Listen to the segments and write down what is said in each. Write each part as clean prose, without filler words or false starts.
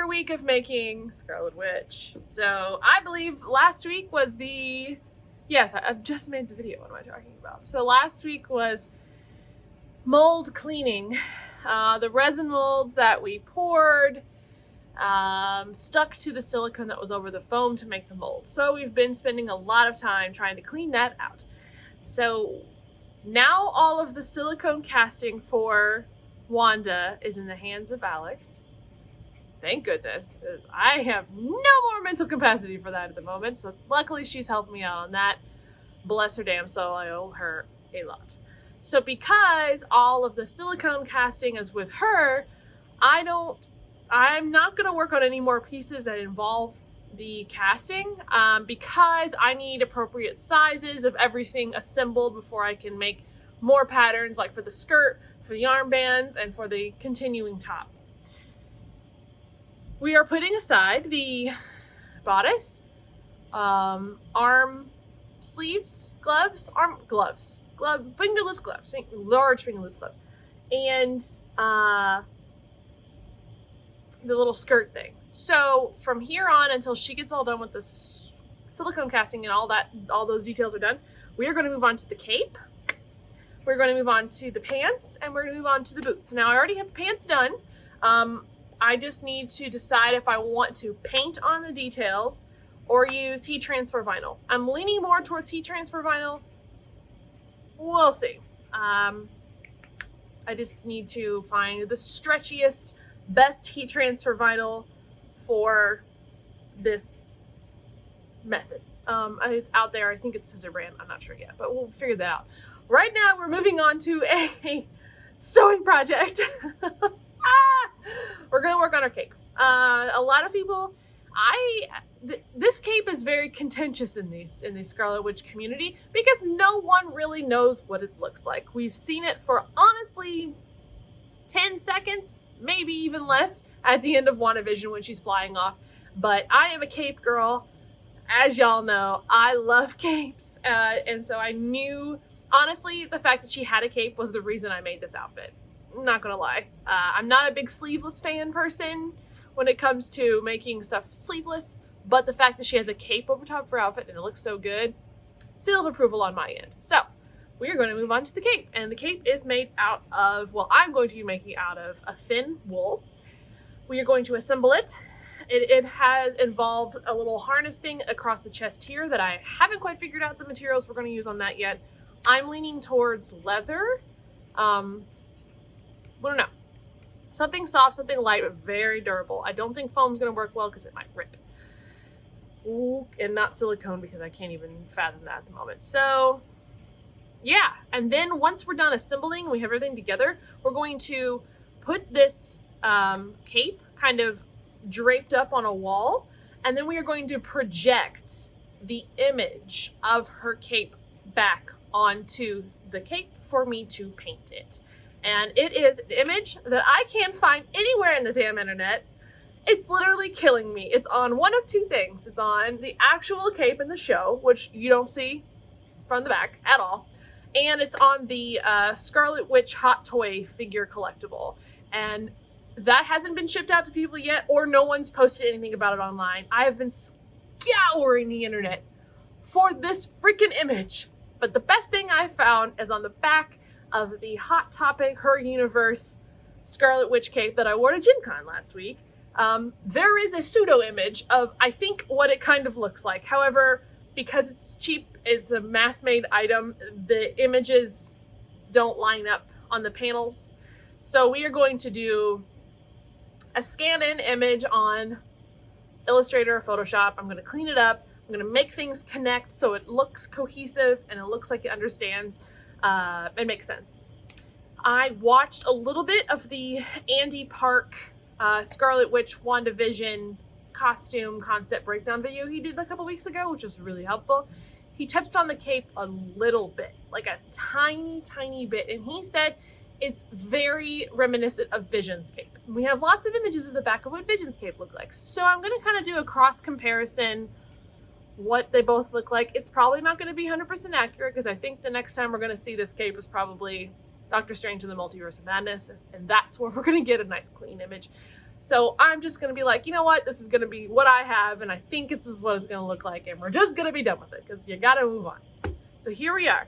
week of making Scarlet Witch. So I believe last week was yes, I've just made the video. What am I talking about? So last week was mold cleaning. The resin molds that we poured stuck to the silicone that was over the foam to make the mold. So we've been spending a lot of time trying to clean that out. So now all of the silicone casting for Wanda is in the hands of Alex. Thank goodness, because I have no more mental capacity for that at the moment. So luckily she's helped me out on that. Bless her damn soul, I owe her a lot. So because all of the silicone casting is with her, I'm not going to work on any more pieces that involve the casting because I need appropriate sizes of everything assembled before I can make more patterns, like for the skirt, for the armbands, and for the continuing top. We are putting aside the bodice, arm sleeves, gloves, fingerless gloves, large fingerless gloves, and the little skirt thing. So from here on until she gets all done with the silicone casting and all those details are done, we are going to move on to the cape. We're going to move on to the pants, and we're going to move on to the boots. Now I already have the pants done. I just need to decide if I want to paint on the details or use heat transfer vinyl. I'm leaning more towards heat transfer vinyl. We'll see. I just need to find the stretchiest, best heat transfer vinyl for this method. It's out there. I think it's Scissor Brand. I'm not sure yet, but we'll figure that out. Right now, we're moving on to a sewing project. We're gonna work on our cape. A lot of people, this cape is very contentious in the Scarlet Witch community because no one really knows what it looks like. We've seen it for honestly 10 seconds, maybe even less, at the end of WandaVision when she's flying off. But I am a cape girl. As y'all know, I love capes. And so I knew, honestly, the fact that she had a cape was the reason I made this outfit. I'm not gonna lie. I'm not a big sleeveless fan person when it comes to making stuff sleeveless, but the fact that she has a cape over top of her outfit and it looks so good, seal of approval on my end. So we are going to move on to the cape, and the cape is made out of, well, I'm going to be making out of a thin wool. We are going to assemble it. It has involved a little harness thing across the chest here that I haven't quite figured out the materials we're going to use on that yet. I'm leaning towards leather. I don't know. Something soft, something light, but very durable. I don't think foam's going to work well because it might rip. Ooh, and not silicone because I can't even fathom that at the moment. So yeah, and then once we're done assembling, we have everything together, we're going to put this cape kind of draped up on a wall, and then we are going to project the image of her cape back onto the cape for me to paint it. And it is an image that I can't find anywhere in the damn internet. It's literally killing me. It's on one of two things. It's on the actual cape in the show, which you don't see from the back at all. And it's on the Scarlet Witch Hot Toy figure collectible. And that hasn't been shipped out to people yet, or no one's posted anything about it online. I have been scouring the internet for this freaking image. But the best thing I found is on the back of the Hot Topic Her Universe Scarlet Witch cape that I wore to Gen Con last week. There is a pseudo image of, I think, what it kind of looks like. However, because it's cheap, it's a mass-made item, the images don't line up on the panels. So we are going to do a scan-in image on Illustrator or Photoshop. I'm going to clean it up. I'm going to make things connect so it looks cohesive and it looks like it understands. It makes sense. I watched a little bit of the Andy Park Scarlet Witch WandaVision costume concept breakdown video he did a couple weeks ago, which was really helpful. He touched on the cape a little bit, like a tiny bit, and he said it's very reminiscent of Vision's cape. We have lots of images of the back of what Vision's cape looked like, so I'm going to kind of do a cross comparison, what they both look like. It's probably not going to be 100% accurate because I think the next time we're going to see this cape is probably Doctor Strange in the Multiverse of Madness, and that's where we're going to get a nice clean image. So I'm just going to be like, you know what? This is going to be what I have, and I think this is what it's going to look like, and we're just going to be done with it because you got to move on. So here we are.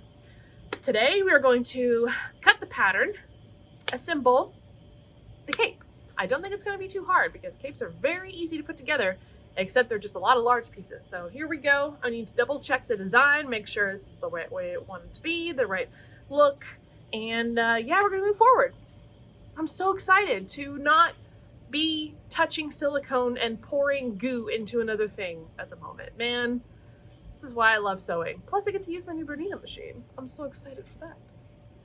Today we are going to cut the pattern, assemble the cape. I don't think it's going to be too hard because capes are very easy to put together, except they're just a lot of large pieces. So here we go. I need to double check the design, make sure this is the right way I want it to be, the right look, and yeah, we're going to move forward. I'm so excited to not be touching silicone and pouring goo into another thing at the moment. Man, this is why I love sewing. Plus I get to use my new Bernina machine. I'm so excited for that.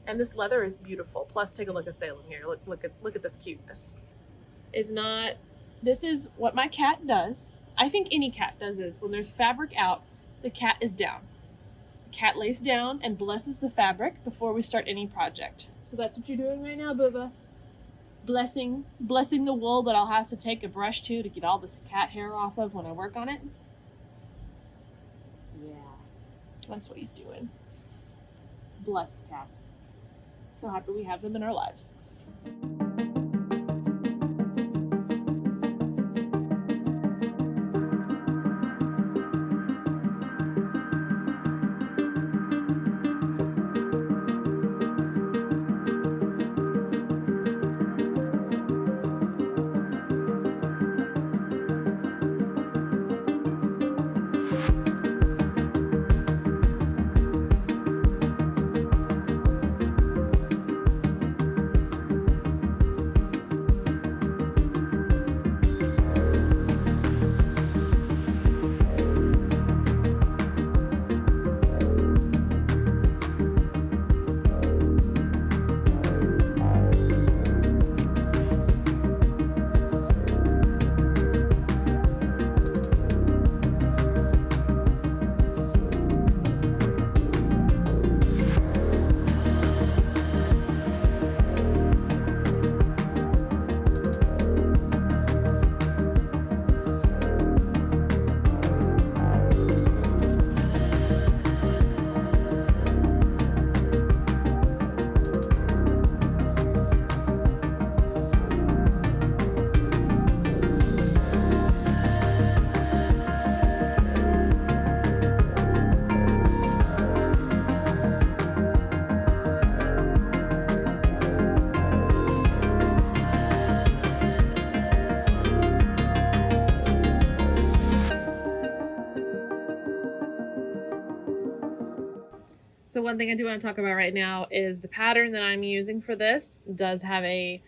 And this leather is beautiful. Plus take a look at Salem here. Look at this cuteness. This is what my cat does. I think any cat does this. When there's fabric out, the cat is down. The cat lays down and blesses the fabric before we start any project. So that's what you're doing right now, Bubba. Blessing the wool that I'll have to take a brush to get all this cat hair off of when I work on it. Yeah, that's what he's doing. Blessed cats. So happy we have them in our lives. So one thing I do want to talk about right now is the pattern that I'm using for this does have a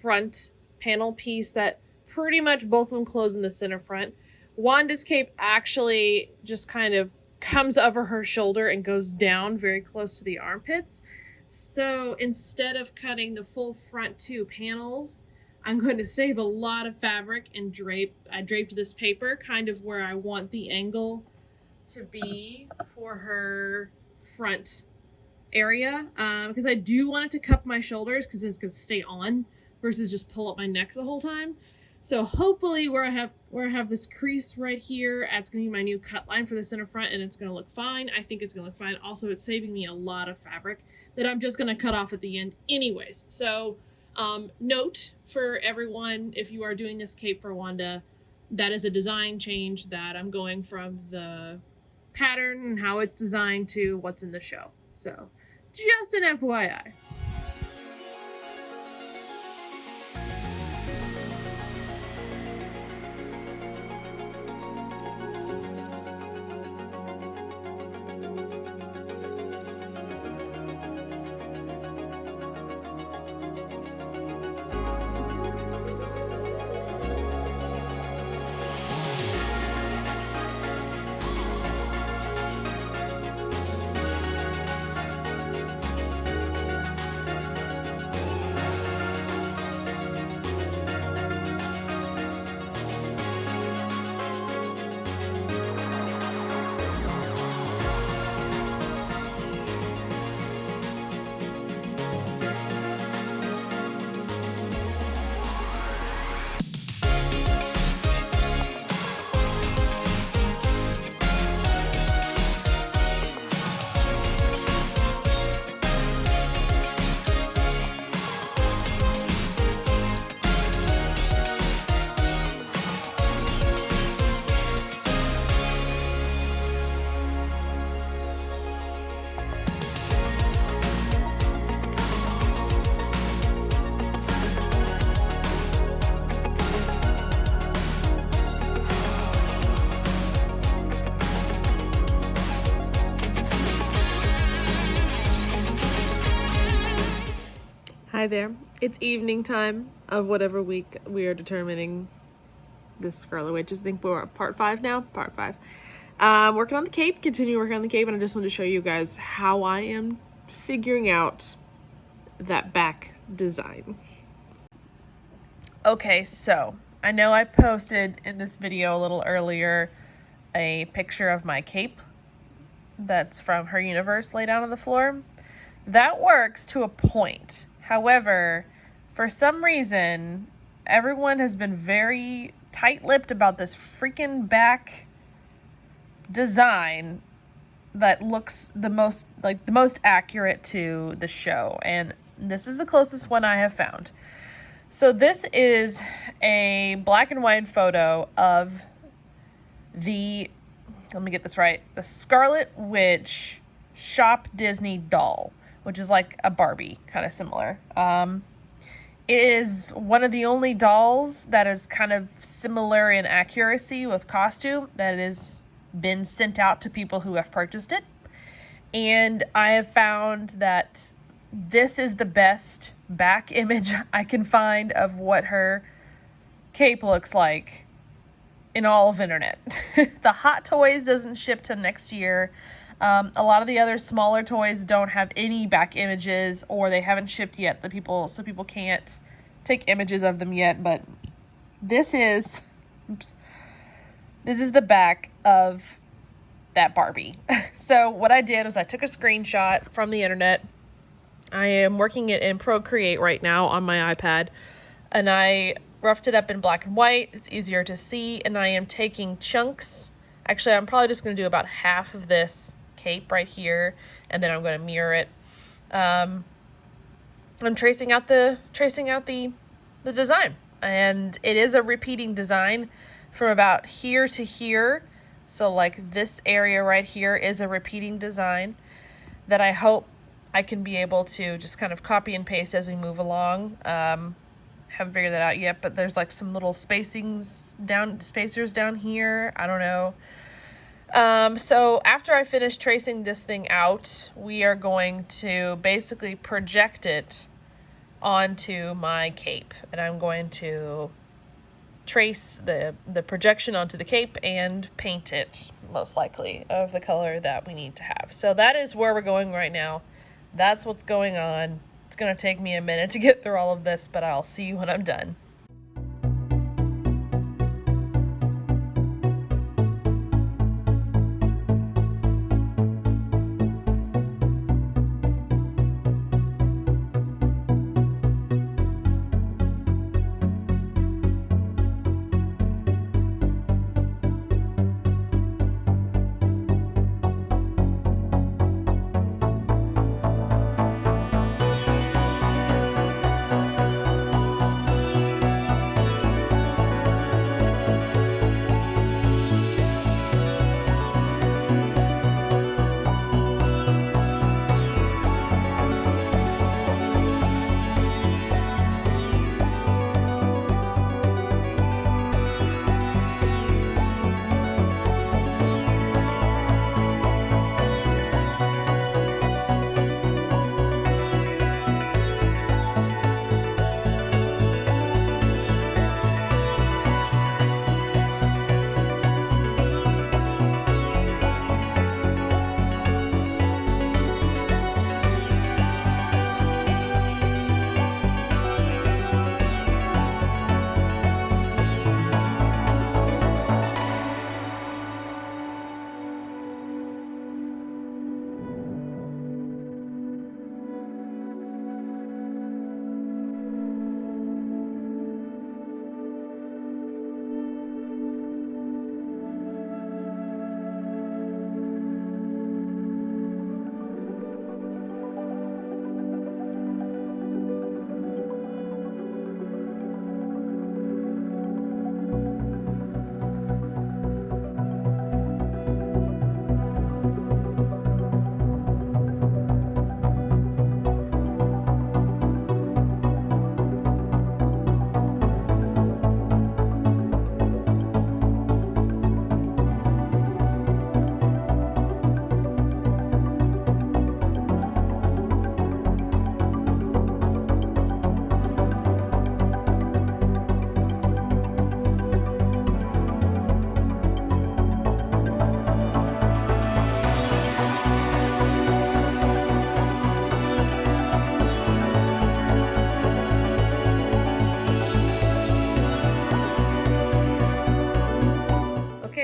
front panel piece that pretty much both of them close in the center front. Wanda's cape actually just kind of comes over her shoulder and goes down very close to the armpits. So instead of cutting the full front two panels, I'm going to save a lot of fabric and I draped this paper kind of where I want the angle to be for her front area, because I do want it to cup my shoulders because it's going to stay on versus just pull up my neck the whole time. So hopefully where I have this crease right here, that's going to be my new cut line for the center front, and it's going to look fine. I think it's going to look fine. Also, it's saving me a lot of fabric that I'm just going to cut off at the end anyways. So note for everyone, if you are doing this cape for Wanda, that is a design change that I'm going from the pattern and how it's designed to what's in the show. So just an FYI. Hi there. It's evening time of whatever week we are determining this Scarlet Witch. I think we're at part 5 now. Part 5. Working on the cape, continue working on the cape, and I just wanted to show you guys how I am figuring out that back design. Okay, so I know I posted in this video a little earlier a picture of my cape that's from her universe laid out on the floor. That works to a point. However, for some reason, everyone has been very tight-lipped about this freaking back design that looks the most accurate to the show, and this is the closest one I have found. So this is a black and white photo of the, let me get this right, the Scarlet Witch Shop Disney doll, which is like a Barbie, kind of similar. It is one of the only dolls that is kind of similar in accuracy with costume that has been sent out to people who have purchased it. And I have found that this is the best back image I can find of what her cape looks like in all of internet. The Hot Toys doesn't ship till next year. A lot of the other smaller toys don't have any back images, or they haven't shipped yet. So people can't take images of them yet. But this is the back of that Barbie. So what I did was I took a screenshot from the internet. I am working it in Procreate right now on my iPad, and I roughed it up in black and white. It's easier to see, and I am taking chunks. Actually, I'm probably just going to do about half of this cape right here, and then I'm going to mirror it. I'm tracing out the design, and it is a repeating design from about here to here. So like this area right here is a repeating design that I hope I can be able to just kind of copy and paste as we move along. Haven't figured that out yet, but there's like some little spacers down here. I don't know. So after I finish tracing this thing out, we are going to basically project it onto my cape, and I'm going to trace the projection onto the cape and paint it, most likely, of the color that we need to have. So that is where we're going right now. That's what's going on. It's going to take me a minute to get through all of this, but I'll see you when I'm done.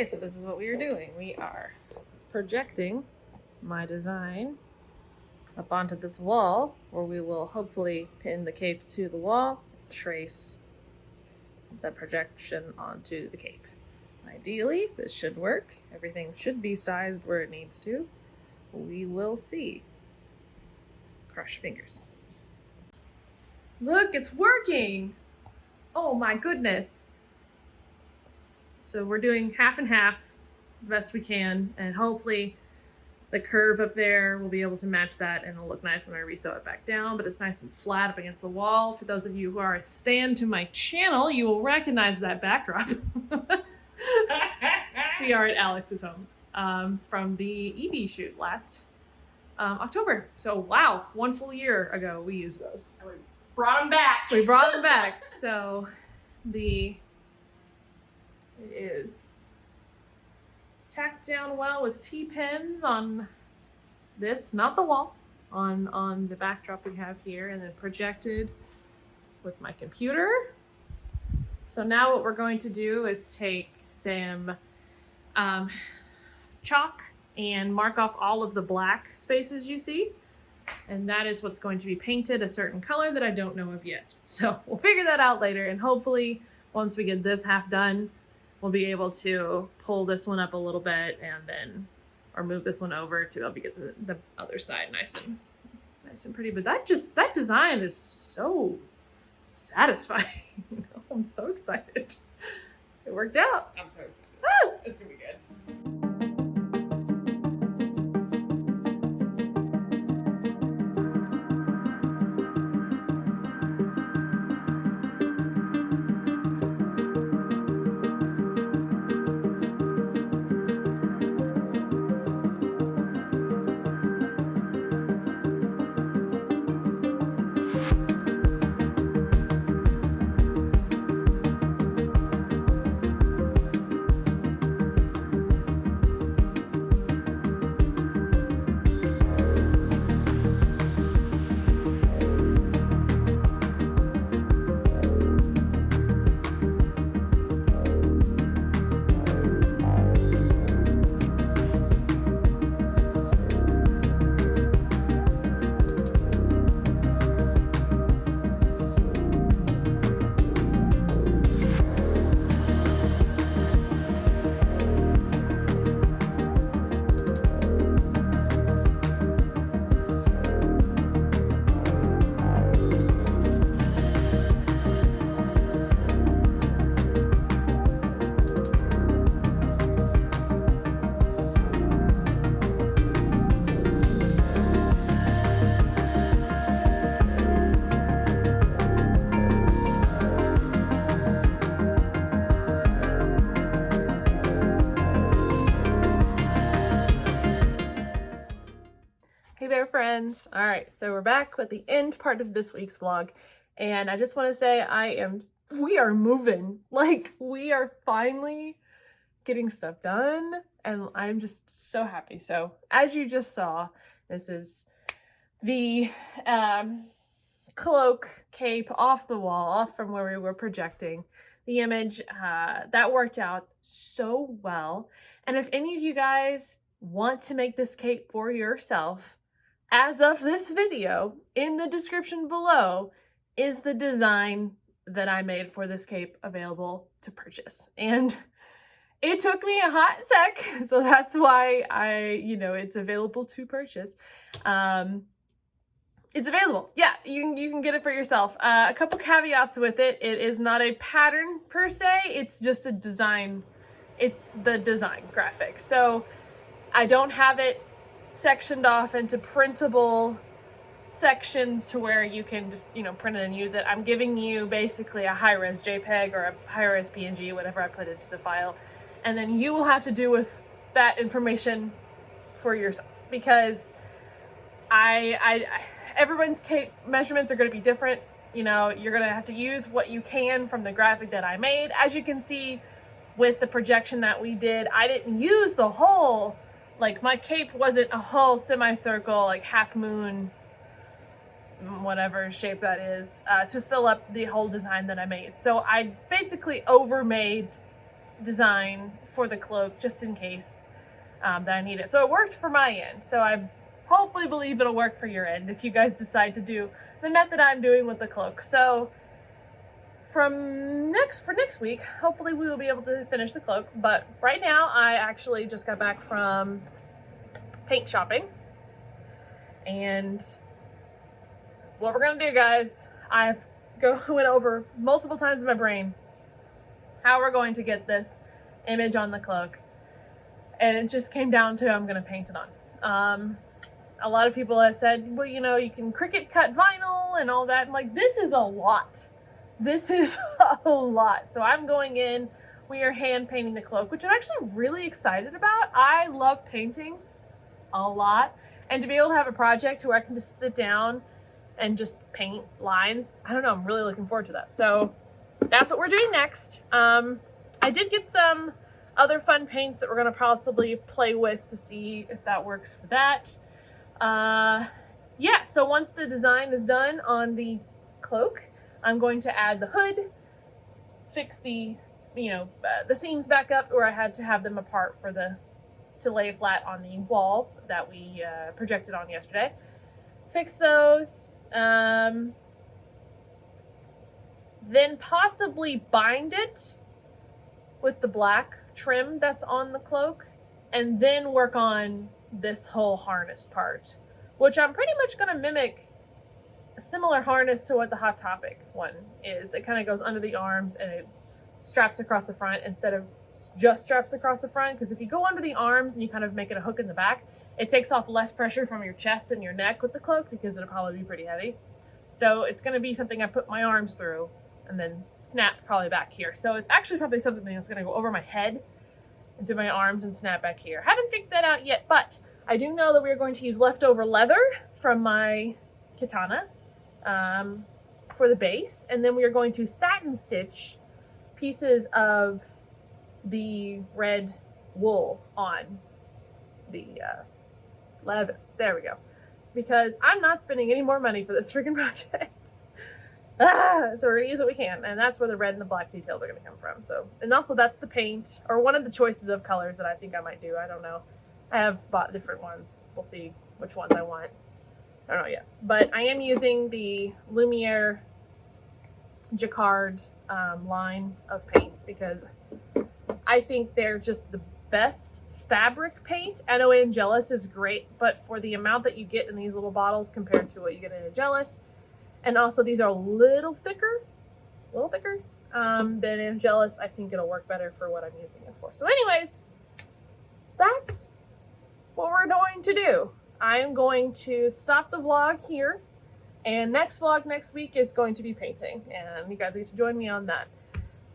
Okay, so this is what we are doing. We are projecting my design up onto this wall, where we will hopefully pin the cape to the wall, trace the projection onto the cape. Ideally, this should work. Everything should be sized where it needs to. We will see. Crush fingers. Look, it's working! Oh my goodness. So we're doing half and half, the best we can, and hopefully the curve up there will be able to match that, and it'll look nice when I resew it back down, but it's nice and flat up against the wall. For those of you who are a stan to my channel, you will recognize that backdrop. We are at Alex's home from the Eevee shoot last October. So wow, 1 full year ago we used those. And we brought them back. We brought them back. So it is tacked down well with T-pins on this, not the wall, on the backdrop we have here, and then projected with my computer. So now what we're going to do is take some chalk and mark off all of the black spaces you see. And that is what's going to be painted a certain color that I don't know of yet. So we'll figure that out later, and hopefully once we get this half done, we'll be able to pull this one up a little bit and then, or move this one over to be able to get the other side nice and pretty. But that design is so satisfying. I'm so excited. It worked out. I'm so excited. Woo! It's gonna be good. Hey there, friends. All right, so we're back with the end part of this week's vlog, and I just want to say we are moving. Like, we are finally getting stuff done, and I'm just so happy. So, as you just saw, this is the cloak cape off the wall, off from where we were projecting the image. That worked out so well. And if any of you guys want to make this cape for yourself, as of this video, in the description below is the design that I made for this cape available to purchase. And it took me a hot sec, so that's why it's available to purchase. It's available. Yeah, you can get it for yourself. A couple caveats with it. It is not a pattern per se. It's just a design. It's the design graphic. So I don't have it sectioned off into printable sections to where you can just, print it and use it. I'm giving you basically a high-res JPEG or a high-res PNG, whatever I put into the file. And then you will have to do with that information for yourself, because everyone's cape measurements are going to be different. You're going to have to use what you can from the graphic that I made. As you can see with the projection that we did, I didn't use the whole, my cape wasn't a whole semicircle, half moon, whatever shape that is, to fill up the whole design that I made. So I basically overmade design for the cloak just in case that I need it. So it worked for my end. So I hopefully believe it'll work for your end if you guys decide to do the method I'm doing with the cloak. So for next week, hopefully we will be able to finish the cloak. But right now, I actually just got back from paint shopping. And this is what we're gonna do, guys. I've went over multiple times in my brain how we're going to get this image on the cloak. And it just came down to I'm gonna paint it on. A lot of people have said, well, you know, you can Cricut cut vinyl and all that. I'm like, this is a lot. This is a lot. So I'm going in, we are hand painting the cloak, which I'm actually really excited about. I love painting a lot. And to be able to have a project where I can just sit down and just paint lines, I don't know, I'm really looking forward to that. So that's what we're doing next. I did get some other fun paints that we're gonna possibly play with to see if that works for that. Yeah, so once the design is done on the cloak, I'm going to add the hood, fix the, the seams back up where I had to have them apart for to lay flat on the wall that we projected on yesterday. Fix those, then possibly bind it with the black trim that's on the cloak, and then work on this whole harness part, which I'm pretty much going to mimic a similar harness to what the Hot Topic one is. It kind of goes under the arms and it straps across the front instead of just straps across the front, because if you go under the arms and you kind of make it a hook in the back, it takes off less pressure from your chest and your neck with the cloak because it'll probably be pretty heavy. So it's going to be something I put my arms through and then snap probably back here. So it's actually probably something that's going to go over my head and through my arms and snap back here. Haven't figured that out yet, but I do know that we are going to use leftover leather from my katana for the base, and then we are going to satin stitch pieces of the red wool on the leather. There we go. Because I'm not spending any more money for this freaking project. So we're gonna use what we can, and that's where the red and the black details are gonna come from. So, and also that's the paint, or one of the choices of colors that I think I might do. I don't know. I have bought different ones. We'll see which ones I want. I don't know yet. But I am using the Lumiere Jacquard line of paints because I think they're just the best fabric paint. I know Angelus is great, but for the amount that you get in these little bottles compared to what you get in Angelus, and also these are a little thicker than Angelus, I think it'll work better for what I'm using it for. So anyways, that's what we're going to do. I'm going to stop the vlog here, and next vlog next week is going to be painting, and you guys get to join me on that.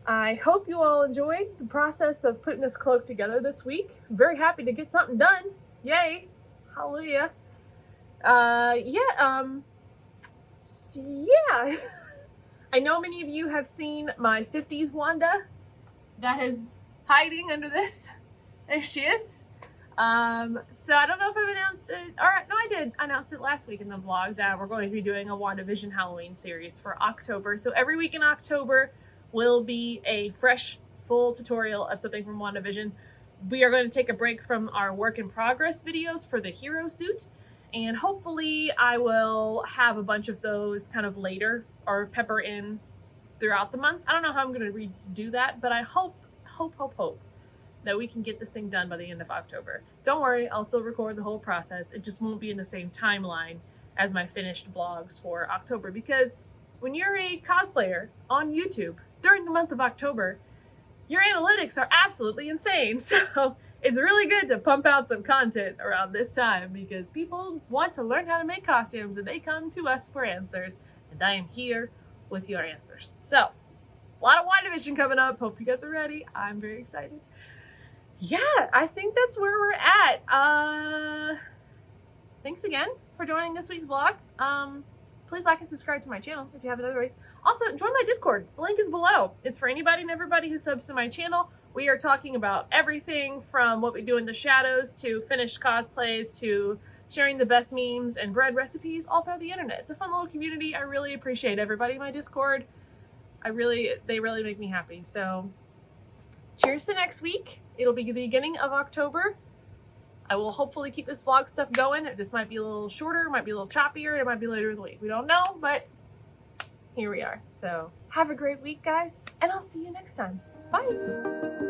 I hope you all enjoyed the process of putting this cloak together this week. I'm very happy to get something done. Yay! Hallelujah. So yeah. I know many of you have seen my 50s Wanda that is hiding under this. There she is. So I don't know if I've announced it, or no, I did announce it last week in the vlog that we're going to be doing a WandaVision Halloween series for October. So every week in October will be a fresh, full tutorial of something from WandaVision. We are going to take a break from our work in progress videos for the hero suit, and hopefully I will have a bunch of those kind of later or pepper in throughout the month. I don't know how I'm going to redo that, but I hope that we can get this thing done by the end of October. Don't worry, I'll still record the whole process. It just won't be in the same timeline as my finished vlogs for October, because when you're a cosplayer on YouTube during the month of October, your analytics are absolutely insane. So it's really good to pump out some content around this time because people want to learn how to make costumes and they come to us for answers, and I am here with your answers. So a lot of WandaVision coming up. Hope you guys are ready. I'm very excited. Yeah, I think that's where we're at. Thanks again for joining this week's vlog. Please like and subscribe to my channel if you haven't already. Also, join my Discord. The link is below. It's for anybody and everybody who subs to my channel. We are talking about everything from what we do in the shadows to finished cosplays to sharing the best memes and bread recipes all throughout the internet. It's a fun little community. I really appreciate everybody in my Discord. They really make me happy. So cheers to next week. It'll be the beginning of October. I will hopefully keep this vlog stuff going. This might be a little shorter, might be a little choppier, it might be later in the week. We don't know, but here we are. So have a great week, guys, and I'll see you next time. Bye.